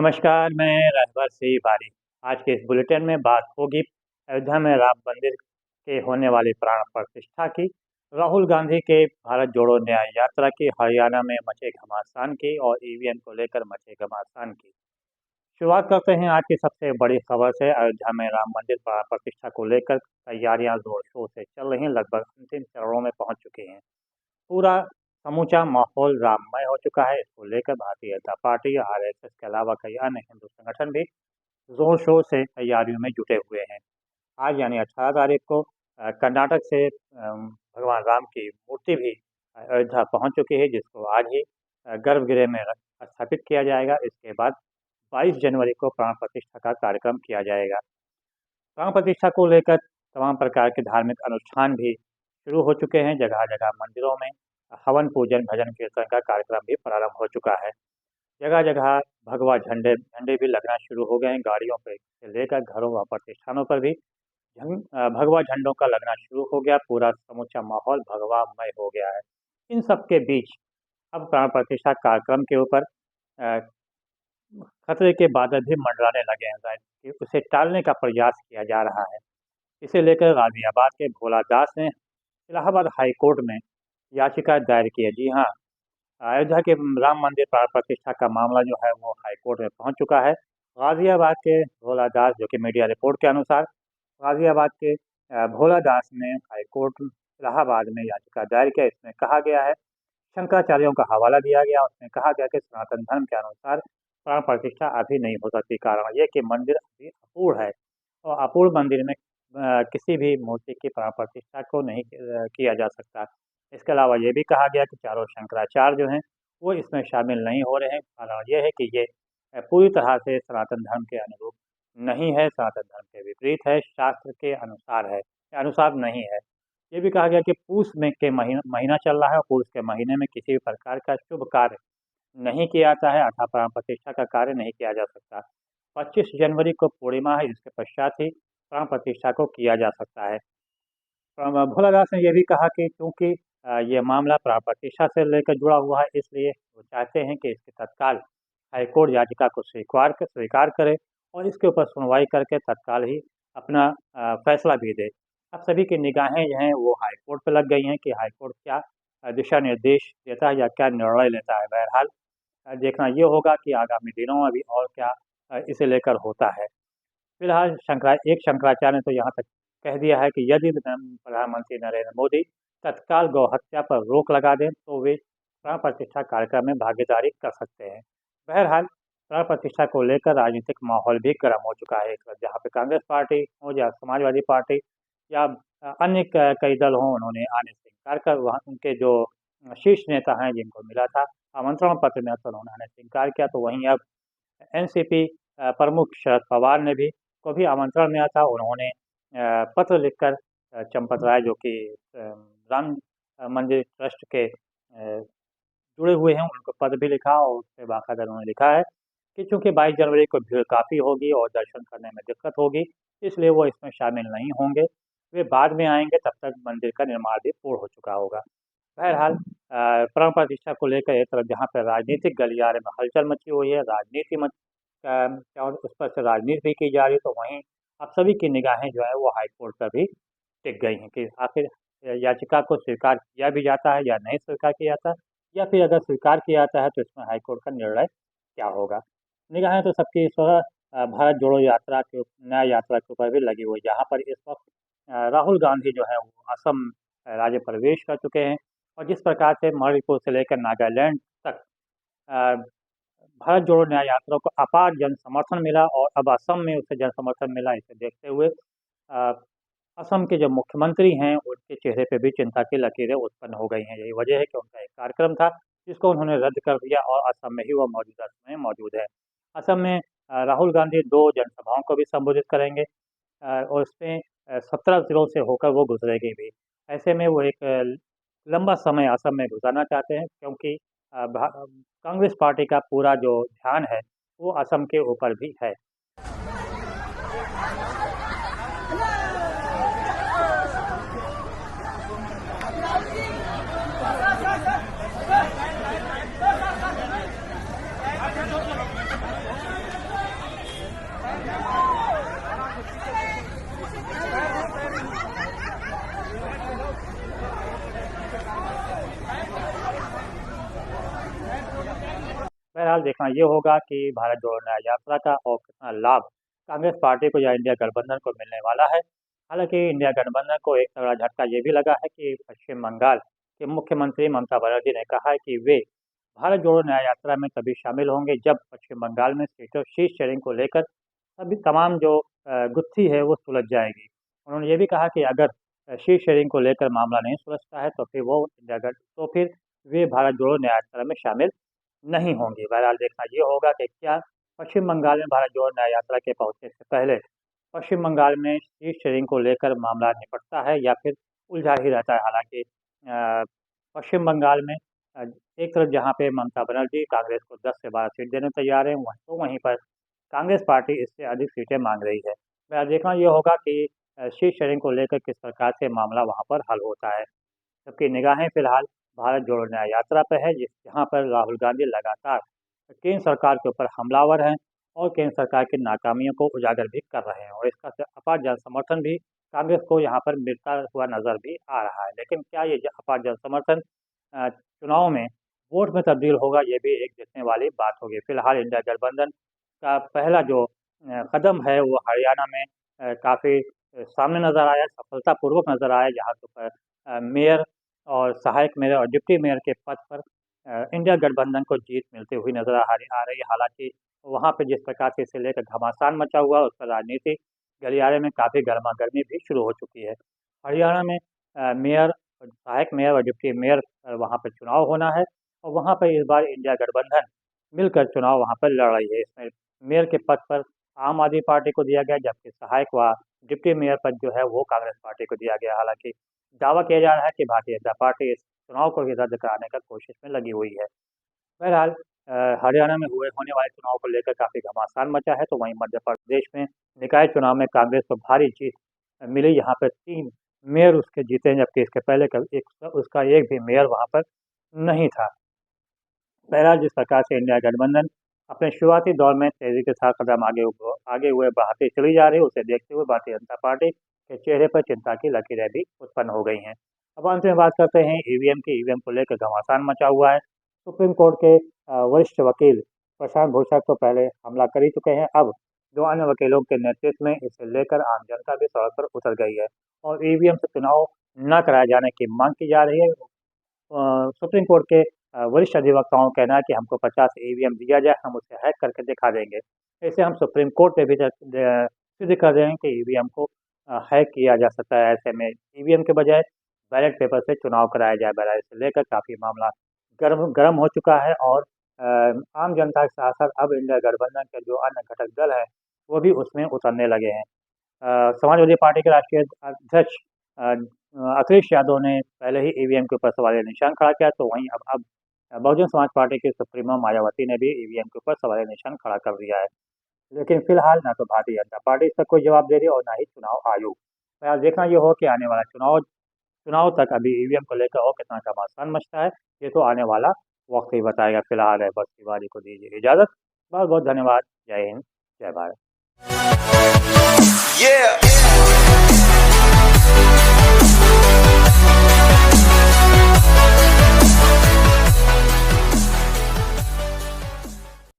नमस्कार, मैं रहबर सिंह बारी। आज के इस बुलेटिन में बात होगी अयोध्या में राम मंदिर के होने वाली प्राण प्रतिष्ठा की, राहुल गांधी के भारत जोड़ो न्याय यात्रा की, हरियाणा में मचे घमासान की और ईवीएम को लेकर मचे घमासान की। शुरुआत करते हैं आज की सबसे बड़ी खबर से। अयोध्या में राम मंदिर प्राण प्रतिष्ठा को लेकर तैयारियां जोर शोर से चल रही हैं, लगभग अंतिम चरणों में पहुंच चुकी हैं। पूरा समूचा माहौल राममय हो चुका है। इसको लेकर भारतीय जनता पार्टी, आरएसएस के अलावा कई अन्य हिंदू संगठन भी जोर शोर से तैयारियों में जुटे हुए हैं। आज यानी 18 तारीख को कर्नाटक से भगवान राम की मूर्ति भी अयोध्या पहुंच चुकी है, जिसको आज ही गर्भगृह में स्थापित किया जाएगा। इसके बाद 22 जनवरी को प्राण प्रतिष्ठा का कार्यक्रम किया जाएगा। प्राण प्रतिष्ठा को लेकर तमाम प्रकार के धार्मिक अनुष्ठान भी शुरू हो चुके हैं। जगह जगह मंदिरों में हवन, पूजन, भजन कीर्तन का कार्यक्रम भी प्रारंभ हो चुका है। जगह जगह भगवा झंडे झंडे भी लगना शुरू हो गए हैं। गाड़ियों पे से लेकर घरों व प्रतिष्ठानों पर भी भगवा झंडों का लगना शुरू हो गया। पूरा समूचा माहौल भगवामय हो गया है। इन सब के बीच अब प्राण प्रतिष्ठा कार्यक्रम के ऊपर खतरे के बादल भी मंडराने लगे हैं कि उसे टालने का प्रयास किया जा रहा है। इसे लेकर गाजियाबाद के भोला दास ने इलाहाबाद हाई कोर्ट में याचिका दायर की है। जी हाँ, अयोध्या के राम मंदिर प्राण प्रतिष्ठा का मामला जो है वो हाई कोर्ट में पहुंच चुका है। गाजियाबाद के भोला दास, जो कि मीडिया रिपोर्ट के अनुसार गाजियाबाद के भोला दास ने हाई कोर्ट इलाहाबाद में याचिका दायर किया। इसमें कहा गया है, शंकराचार्यों का हवाला दिया गया। उसमें कहा गया कि सनातन धर्म के अनुसार प्राण प्रतिष्ठा अभी नहीं हो सकती। कारण यह कि मंदिर अभी अपूर्ण है और अपूर्ण मंदिर में किसी भी मूर्ति की प्राण प्रतिष्ठा को नहीं किया जा सकता। इसके अलावा ये भी कहा गया कि चारों शंकराचार्य जो हैं वो इसमें शामिल नहीं हो रहे हैं। कारण ये है कि ये पूरी तरह से सनातन धर्म के अनुरूप नहीं है, सनातन धर्म के विपरीत है, शास्त्र के अनुसार है, अनुसार नहीं है। ये भी कहा गया कि पूस में के महीना चल रहा है और पूस के महीने में किसी भी प्रकार का शुभ कार्य नहीं किया जाता है, अर्थात प्राण प्रतिष्ठा का कार्य नहीं किया जा सकता। 25 जनवरी को पूर्णिमा है, इसके पश्चात ही प्राण प्रतिष्ठा को किया जा सकता है। भोला दास ने यह भी कहा कि क्योंकि ये मामला प्राण प्रतिष्ठा से लेकर जुड़ा हुआ है, इसलिए वो चाहते हैं कि इसके तत्काल हाईकोर्ट याचिका को स्वीकार करे और इसके ऊपर सुनवाई करके तत्काल ही अपना फैसला भी दे। अब सभी की निगाहें जो हैं वो हाईकोर्ट पर लग गई हैं कि हाईकोर्ट क्या दिशा निर्देश देता है या क्या निर्णय लेता है। बहरहाल देखना ये होगा कि आगामी दिनों में अभी और क्या इसे लेकर होता है। फिलहाल एक शंकराचार्य ने तो यहाँ तक कह दिया है कि यदि प्रधानमंत्री नरेंद्र मोदी तत्काल गौ हत्या पर रोक लगा दें तो वे प्राण प्रतिष्ठा कार्यक्रम में भागीदारी कर सकते हैं। बहरहाल प्राण प्रतिष्ठा को लेकर राजनीतिक माहौल भी गर्म हो चुका है। जहाँ पे कांग्रेस पार्टी हो या समाजवादी पार्टी या अन्य कई दल हों, उन्होंने आने से इनकार कर वहाँ उनके जो शीर्ष नेता हैं जिनको मिला था आमंत्रण पत्र में, तो उन्होंने आने से इनकार किया। तो वहीं अब एनसीपी प्रमुख शरद पवार ने भी को भी आमंत्रण मिला था। उन्होंने पत्र लिखकर चंपत राय, जो कि राम मंदिर ट्रस्ट के जुड़े हुए हैं, उनको पत्र भी लिखा और उससे बाकायदा उन्होंने लिखा है कि चूँकि 22 जनवरी को भीड़ काफ़ी होगी और दर्शन करने में दिक्कत होगी, इसलिए वो इसमें शामिल नहीं होंगे। वे बाद में आएंगे, तब तक मंदिर का निर्माण भी पूर्ण हो चुका होगा। बहरहाल प्राण प्रतिष्ठा को लेकर एक तरफ जहाँ पर राजनीतिक गलियारे में हलचल मची हुई है, और उस पर से राजनीति भी की जा रही है, तो वहीं अब सभी की निगाहें जो है वो हाईकोर्ट पर भी टिक गई हैं कि आखिर याचिका को स्वीकार किया भी जाता है या नहीं स्वीकार किया जाता, या फिर अगर स्वीकार किया जाता है तो इसमें हाईकोर्ट का निर्णय क्या होगा। निगाहें तो सबकी इस वक्त भारत जोड़ो यात्रा के न्याय यात्रा के ऊपर भी लगी हुई, जहाँ पर इस वक्त राहुल गांधी जो है वो असम राज्य प्रवेश कर चुके हैं और जिस प्रकार से मणिपुर से लेकर नागालैंड तक भारत जोड़ो न्याय यात्रा को अपार जन समर्थन मिला और अब असम में उसे जन समर्थन मिला। इसे देखते हुए असम के जो मुख्यमंत्री हैं उनके चेहरे पे भी चिंता की लकीरें उत्पन्न हो गई हैं। यही वजह है कि उनका एक कार्यक्रम था जिसको उन्होंने रद्द कर दिया और असम में ही वो मौजूदा समय मौजूद है। असम में राहुल गांधी 2 जनसभाओं को भी संबोधित करेंगे और उसमें 17 जिलों से होकर वो गुजरेगी भी। ऐसे में वो एक लंबा समय असम में गुजारना चाहते हैं, क्योंकि कांग्रेस पार्टी का पूरा जो ध्यान है वो असम के ऊपर भी है। बहरहाल देखना ये होगा कि भारत जोड़ो न्याय यात्रा का और कितना लाभ कांग्रेस पार्टी को या इंडिया गठबंधन को मिलने वाला है। हालांकि इंडिया गठबंधन को एक तगड़ा झटका ये भी लगा है कि पश्चिम बंगाल के मुख्यमंत्री ममता बनर्जी ने कहा है कि वे भारत जोड़ो न्याय यात्रा में तभी शामिल होंगे जब पश्चिम बंगाल में सीटों सीट शेयरिंग को लेकर सभी तमाम जो गुत्थी है वो सुलझ जाएगी। उन्होंने ये भी कहा कि अगर सीट शेयरिंग को लेकर मामला नहीं सुलझता है तो फिर वो इंडिया गठ तो फिर वे भारत जोड़ो न्याय यात्रा में शामिल नहीं होंगी। बहरहाल देखना ये होगा कि क्या पश्चिम बंगाल में भारत जोड़ो न्याय यात्रा के पहुंचने से पहले पश्चिम बंगाल में सीट शेयरिंग को लेकर मामला निपटता है या फिर उलझा ही रहता है। हालांकि पश्चिम बंगाल में एक तरफ जहां पे ममता बनर्जी कांग्रेस को 10 से 12 सीट देने तैयार है, वहीं पर कांग्रेस पार्टी इससे अधिक सीटें मांग रही है। बहरहाल देखना ये होगा कि सीट शेयरिंग को लेकर किस प्रकार से मामला वहां पर हल होता है। सबकी निगाहें फिलहाल भारत जोड़ो न्याय यात्रा पर है, जहाँ पर राहुल गांधी लगातार केंद्र सरकार के ऊपर हमलावर हैं और केंद्र सरकार की नाकामियों को उजागर भी कर रहे हैं और इसका अपार जन समर्थन भी कांग्रेस को यहाँ पर मिलता हुआ नजर भी आ रहा है। लेकिन क्या ये अपार जन समर्थन चुनाव में वोट में तब्दील होगा, ये भी एक देखने वाली बात होगी। फिलहाल इंडिया गठबंधन का पहला जो कदम है वो हरियाणा में काफ़ी सामने नजर आया, सफलतापूर्वक नजर आया, जहाँ पर मेयर और सहायक मेयर और डिप्टी मेयर के पद पर इंडिया गठबंधन को जीत मिलती हुई नजर आ रही है। हालांकि वहां पर जिस प्रकार से इसे लेकर घमासान मचा हुआ उस पर राजनीति गलियारे में काफ़ी गर्मा गर्मी भी शुरू हो चुकी है। हरियाणा में मेयर, सहायक मेयर और डिप्टी मेयर वहां पर चुनाव होना है और वहां पर इस बार इंडिया गठबंधन मिलकर चुनाव वहां पर लड़ रही है। इसमें मेयर के पद पर आम आदमी पार्टी को दिया गया, जबकि सहायक व डिप्टी मेयर पद जो है वो कांग्रेस पार्टी को दिया गया। हालांकि दावा किया जा रहा है कि भारतीय जनता पार्टी इस चुनाव को भी रद्द कराने का कोशिश में लगी हुई है। बहरहाल हरियाणा में होने वाले चुनाव को लेकर काफ़ी घमासान मचा है, तो वहीं मध्य प्रदेश में निकाय चुनाव में कांग्रेस को भारी जीत मिली। यहाँ पर 3 मेयर उसके जीते हैं, जबकि इसके पहले उसका एक भी मेयर वहाँ पर नहीं था। बहरहाल जिस प्रकार से इंडिया गठबंधन अपने शुरुआती दौर में तेजी के साथ कदम आगे हुए बढ़ाती चली जा रही है, उसे देखते हुए भारतीय जनता पार्टी के चेहरे पर चिंता की लकीरें भी उत्पन्न हो गई हैं। अब अंत में बात करते हैं ईवीएम की। ईवीएम को लेकर घमासान मचा हुआ है। सुप्रीम कोर्ट के वरिष्ठ वकील प्रशांत भूषण तो पहले हमला कर ही चुके हैं। अब 2 अन्य वकीलों के नेतृत्व में इसे लेकर आम जनता भी सड़क पर उतर गई है और ईवीएम से चुनाव न कराए जाने की मांग की जा रही है। सुप्रीम कोर्ट के वरिष्ठ अधिवक्ताओं का कहना है कि हमको 50 ईवीएम दिया जाए, हम उसे हैक करके दिखा देंगे। ऐसे हम सुप्रीम कोर्ट में भी सिद्ध कर देंगे कि ईवीएम को हैक किया जा सकता है। ऐसे में ईवीएम के बजाय बैलेट पेपर से चुनाव कराया जाए। बहरहाल इसे लेकर काफ़ी मामला गर्म हो चुका है और आम जनता के साथ साथ अब इंडिया गठबंधन के जो अन्य घटक दल हैं वो भी उसमें उतरने लगे हैं। समाजवादी पार्टी के राष्ट्रीय अध्यक्ष अखिलेश यादव ने पहले ही ईवीएम के ऊपर सवालिया निशान खड़ा किया, तो वहीं अब बहुजन समाज पार्टी की सुप्रीमो मायावती ने भी ईवीएम के ऊपर सवालिया निशान खड़ा कर दिया है। लेकिन फिलहाल ना तो भारतीय जनता पार्टी इस पर कोई जवाब दे रही है और ना ही चुनाव आयोग। फिलहाल देखना ये हो कि आने वाला चुनाव तक अभी ईवीएम को लेकर और कितना घमासान मचता है, ये तो आने वाला वक्त ही बताएगा। फिलहाल है बस तिवारी को दीजिए इजाज़त। बहुत बहुत धन्यवाद। जय हिंद, जय भारत।